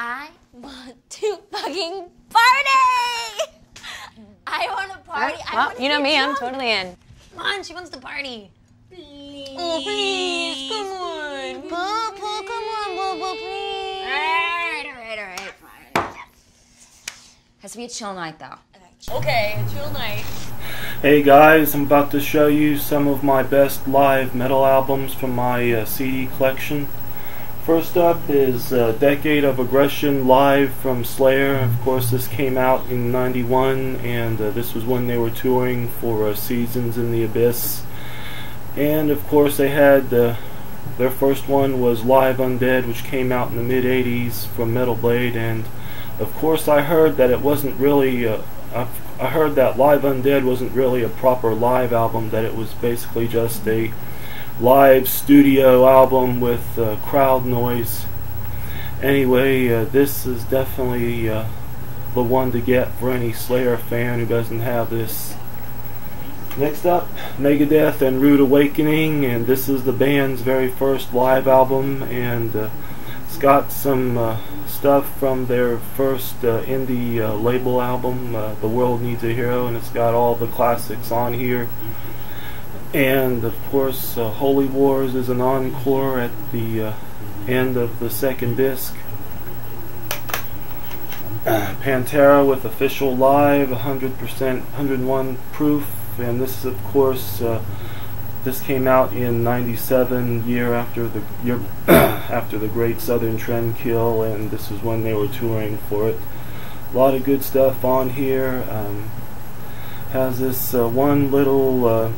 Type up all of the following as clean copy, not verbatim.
I want to fucking party! I want to party. Well, you know me, I'm totally in. Come on, she wants to party. Please. Oh, please, come on. Poo, come on, Boo, please. All right, fine. Has to be a chill night, though. Okay, a chill night. Hey guys, I'm about to show you some of my best live metal albums from my CD collection. First up is Decade of Aggression live from Slayer. Of course, this came out in '91, and this was when they were touring for Seasons in the Abyss. And of course, they had their first one was Live Undead, which came out in the mid-'80s from Metal Blade. And of course, I heard that it wasn't really I heard that Live Undead wasn't really a proper live album, that it was basically just a live studio album with crowd noise. Anyway, this is definitely the one to get for any Slayer fan who doesn't have this. Next up, Megadeth and Rude Awakening, and this is the band's very first live album, and it's got some stuff from their first indie label album, The World Needs a Hero, and it's got all the classics on here. And of course, Holy Wars is an encore at the end of the second disc. Pantera with Official Live, 100%, 101 proof, and this is of course this came out in '97, year after the Great Southern Trend Kill, and this is when they were touring for it. A lot of good stuff on here. Has this one little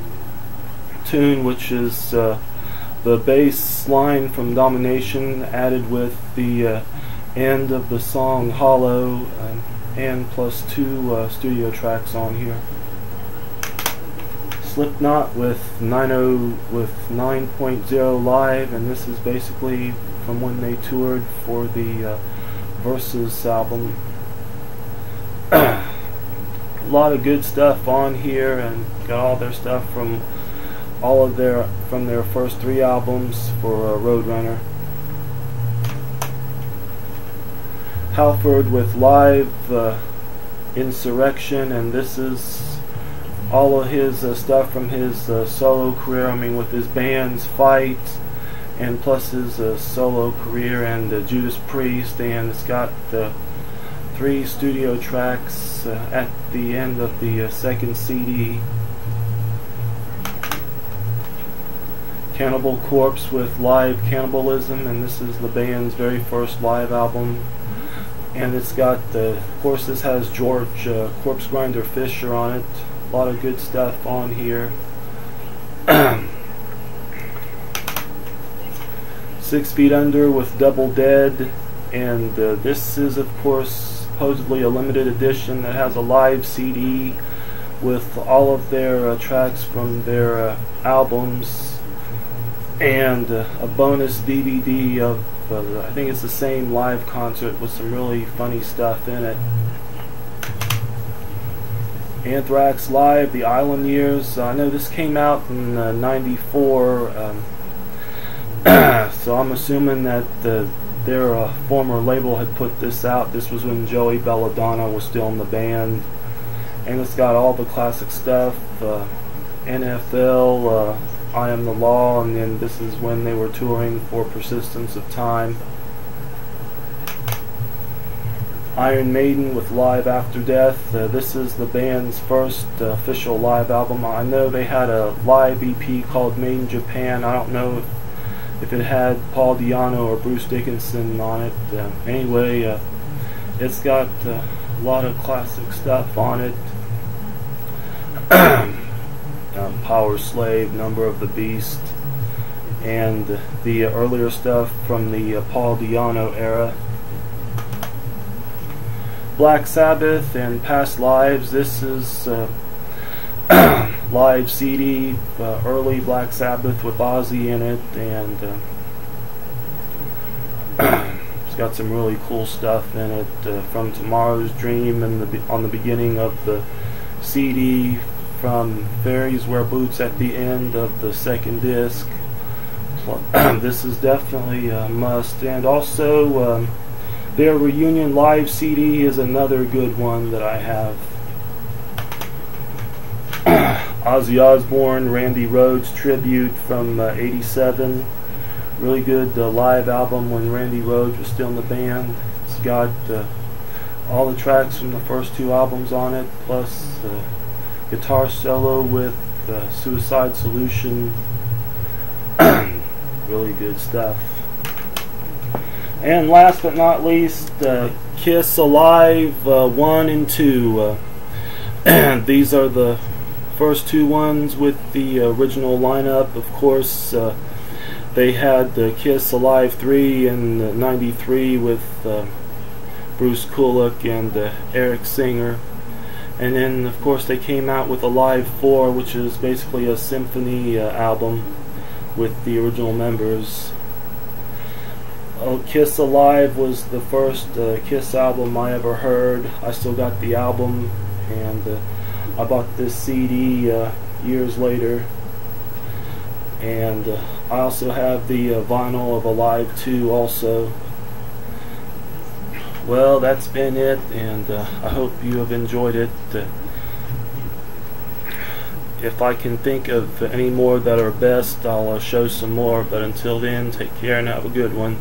tune, which is the bass line from Domination added with the end of the song Hollow, and plus 2 studio tracks on here. Slipknot with 9.0 live, and this is basically from when they toured for the Versus album. A lot of good stuff on here, and got all their stuff from their first 3 albums for Roadrunner. Halford with Live Insurrection, and this is all of his stuff from his solo career. I mean, with his band's Fight, and plus his solo career, and Judas Priest, and it's got 3 studio tracks at the end of the second CD. Cannibal Corpse with Live Cannibalism, and this is the band's very first live album. And it's got, of course, this has George Corpse Grinder Fisher on it. A lot of good stuff on here. 6 Feet Under with Double Dead, and this is of course supposedly a limited edition that has a live CD with all of their tracks from their albums, and a bonus DVD of I think it's the same live concert with some really funny stuff in it. Anthrax Live, The Island Years. I know this came out in '94, so I'm assuming that their former label had put this out. This was when Joey Belladonna was still in the band, and it's got all the classic stuff, NFL, I Am the Law, and then this is when they were touring for Persistence of Time. Iron Maiden with Live After Death. This is the band's first official live album. I know they had a live EP called Made in Japan. I don't know if it had Paul Di'Anno or Bruce Dickinson on it. Anyway, it's got a lot of classic stuff on it. Power Slave, Number of the Beast, and the earlier stuff from the Paul Di'Anno era. Black Sabbath and Past Lives. This is live CD, early Black Sabbath with Ozzy in it, and it's got some really cool stuff in it, from Tomorrow's Dream, and on the beginning of the CD, from Fairies Wear Boots at the end of the second disc. This is definitely a must. And also Their reunion live CD is another good one that I have. Ozzy Osbourne, Randy Rhoads tribute from '87. Really good live album when Randy Rhoads was still in the band. It's got all the tracks from the first two albums on it, plus guitar solo with Suicide Solution. Really good stuff. And last but not least, Kiss Alive 1 and 2. These are the first two ones with the original lineup. Of course, they had Kiss Alive 3 in '93 with Bruce Kulick and Eric Singer. And then, of course, they came out with Alive 4, which is basically a symphony album with the original members. Kiss Alive was the first Kiss album I ever heard. I still got the album, and I bought this CD years later. And I also have the vinyl of Alive 2 also. Well, that's been it, and I hope you have enjoyed it. If I can think of any more that are best, I'll show some more. But until then, take care and have a good one.